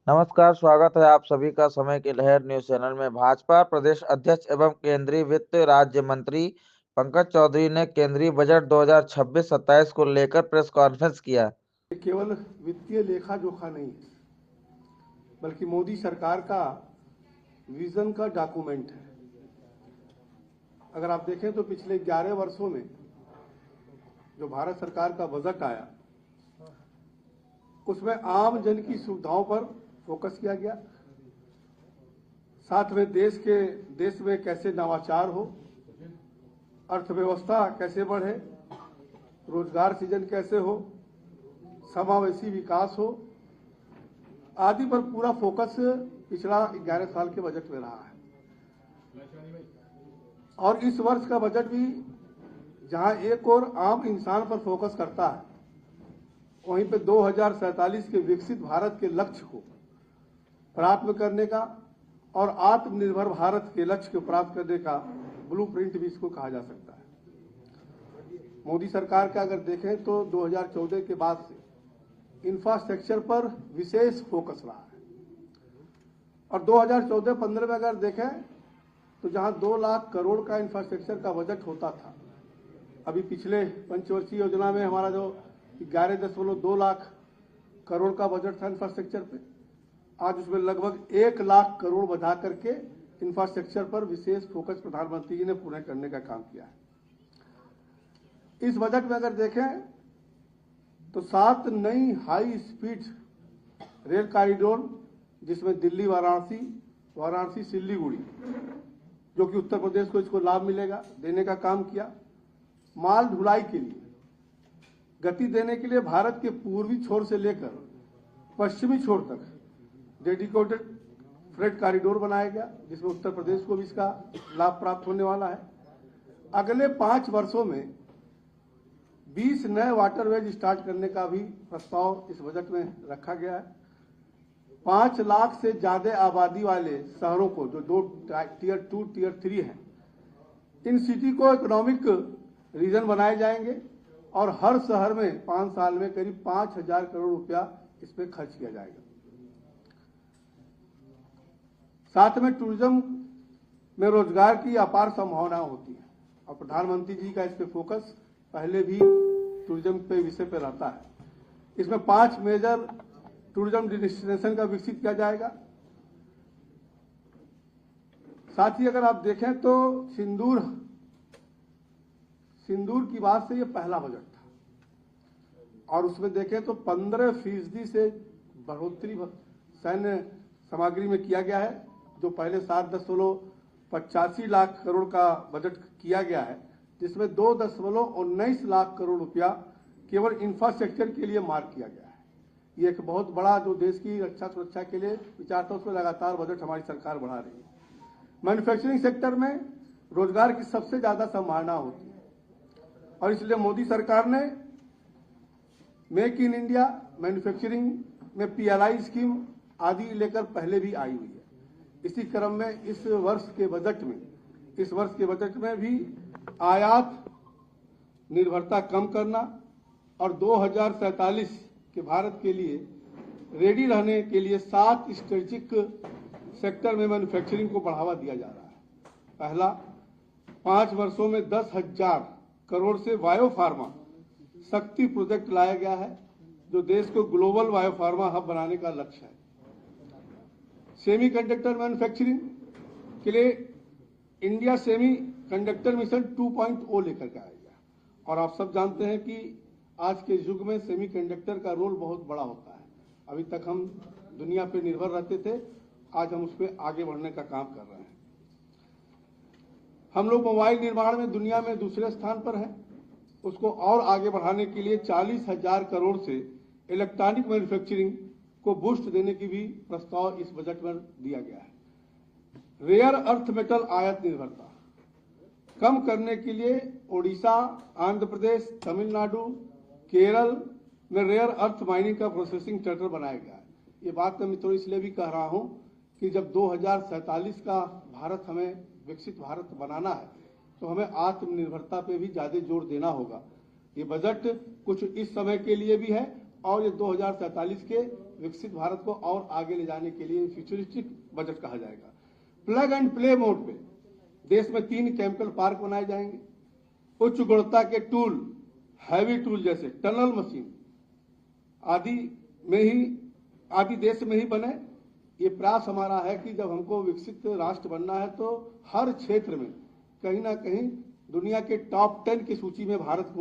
नमस्कार, स्वागत है आप सभी का समय की लहर न्यूज चैनल में। भाजपा प्रदेश अध्यक्ष एवं केंद्रीय वित्त राज्य मंत्री पंकज चौधरी ने केंद्रीय बजट 2026-27 को लेकर प्रेस कॉन्फ्रेंस किया। केवल वित्तीय लेखा जोखा नहीं है, बल्कि मोदी सरकार का विजन का डॉक्यूमेंट है। अगर आप देखें तो पिछले 11 वर्षों में जो भारत सरकार का बजट आया, उसमें आम जन की सुविधाओं पर फोकस किया गया। साथ में देश में कैसे नवाचार हो, अर्थव्यवस्था कैसे बढ़े, रोजगार सृजन कैसे हो, समावेशी विकास हो, आदि पर पूरा फोकस पिछला 11 साल के बजट में रहा है। और इस वर्ष का बजट भी जहां एक और आम इंसान पर फोकस करता है, वहीं पे 2047 के विकसित भारत के लक्ष्य को प्राप्त करने का और आत्मनिर्भर भारत के लक्ष्य को प्राप्त करने का ब्लूप्रिंट भी इसको कहा जा सकता है। मोदी सरकार का अगर देखें तो 2014 के बाद से इंफ्रास्ट्रक्चर पर विशेष फोकस रहा है। और 2014-15 में अगर देखें तो जहां 2 लाख करोड़ का इंफ्रास्ट्रक्चर का बजट होता था, अभी पिछले पंचवर्षीय योजना में हमारा जो 11.2 लाख करोड़ का बजट था इंफ्रास्ट्रक्चर पे, आज उसमें लगभग 1 लाख करोड़ बढ़ा करके इंफ्रास्ट्रक्चर पर विशेष फोकस प्रधानमंत्री जी ने पूरा करने का काम किया है। इस बजट में अगर देखें तो 7 नई हाई स्पीड रेल कॉरिडोर, जिसमें दिल्ली वाराणसी सिल्लीगुड़ी, जो कि उत्तर प्रदेश को इसको लाभ मिलेगा, देने का काम किया। माल ढुलाई के लिए गति देने के लिए भारत के पूर्वी छोर से लेकर पश्चिमी छोर तक डेडिकेटेड फ्रेट कॉरिडोर बनाया गया, जिसमें उत्तर प्रदेश को भी इसका लाभ प्राप्त होने वाला है। अगले 5 वर्षों में 20 नए वाटरवेज स्टार्ट करने का भी प्रस्ताव इस बजट में रखा गया है। 5 लाख से ज्यादा आबादी वाले शहरों को, जो 2 टियर 2 टियर 3 हैं, इन सिटी को इकोनॉमिक रीजन बनाए जाएंगे और हर शहर में 5 साल में करीब 5,000 करोड़ रुपया इस पर खर्च किया जाएगा। साथ में टूरिज्म में रोजगार की अपार संभावना होती है और प्रधानमंत्री जी का इस पे फोकस पहले भी टूरिज्म पे विषय पे रहता है। इसमें 5 मेजर टूरिज्म डेस्टिनेशन का विकसित किया जाएगा। साथ ही अगर आप देखें तो सिंदूर की बात से ये पहला बजट था और उसमें देखें तो 15% से बढ़ोतरी सैन्य सामग्री में किया गया है, जो पहले 7.85 लाख करोड़ का बजट किया गया है, जिसमें 2.19 लाख करोड़ रुपया केवल इंफ्रास्ट्रक्चर के लिए मार्क किया गया है। ये एक बहुत बड़ा जो देश की रक्षा सुरक्षा के लिए विचार था, उसमें लगातार बजट हमारी सरकार बढ़ा रही है। मैन्युफैक्चरिंग सेक्टर में रोजगार की सबसे ज्यादा संभावना होती है और इसलिए मोदी सरकार ने मेक इन इंडिया, मैन्युफैक्चरिंग में PLI स्कीम आदि लेकर पहले भी आई हुई है। इसी क्रम में इस वर्ष के बजट में भी आयात निर्भरता कम करना और 2047 के भारत के लिए रेडी रहने के लिए 7 स्ट्रेटेजिक सेक्टर में मैन्युफैक्चरिंग को बढ़ावा दिया जा रहा है। पहला, 5 वर्षों में 10,000 करोड़ से बायोफार्मा शक्ति प्रोजेक्ट लाया गया है, जो देश को ग्लोबल बायोफार्मा हब बनाने का लक्ष्य है। सेमीकंडक्टर मैन्युफैक्चरिंग के लिए इंडिया सेमी कंडक्टर मिशन 2.0 लेकर के आएगा और आप सब जानते हैं कि आज के युग में सेमीकंडक्टर का रोल बहुत बड़ा होता है। अभी तक हम दुनिया पे निर्भर रहते थे, आज हम उस पर आगे बढ़ने का काम कर रहे हैं। हम लोग मोबाइल निर्माण में दुनिया में दूसरे स्थान पर हैं, उसको और आगे बढ़ाने के लिए 40,000 करोड़ से इलेक्ट्रॉनिक मैन्युफैक्चरिंग को बूस्ट देने की भी प्रस्ताव इस बजट में दिया गया है। रेयर अर्थ मेटल आयात निर्भरता कम करने के लिए ओडिशा, आंध्र प्रदेश, तमिलनाडु, केरल में रेयर अर्थ माइनिंग का प्रोसेसिंग सेंटर बनाया गया है। ये बात मैं मित्रों इसलिए भी कह रहा हूं कि जब 2047 का भारत हमें विकसित भारत बनाना है, तो हमें आत्मनिर्भरता पे भी ज्यादा जोर देना होगा। ये बजट कुछ इस समय के लिए भी है और ये 2047 के विकसित भारत को और आगे ले जाने के लिए फ्यूचरिस्टिक बजट कहा जाएगा। प्लग एंड प्ले मोड पे देश में 3 केमिकल पार्क बनाए जाएंगे। उच्च गुणवत्ता के टूल, हैवी टूल जैसे टनल मशीन आदि देश में ही बने। ये प्रयास हमारा है कि जब हमको विकसित राष्ट्र बनना है तो हर क्षेत्र में कहीं ना कहीं दुनिया के टॉप 10 की सूची में भारत को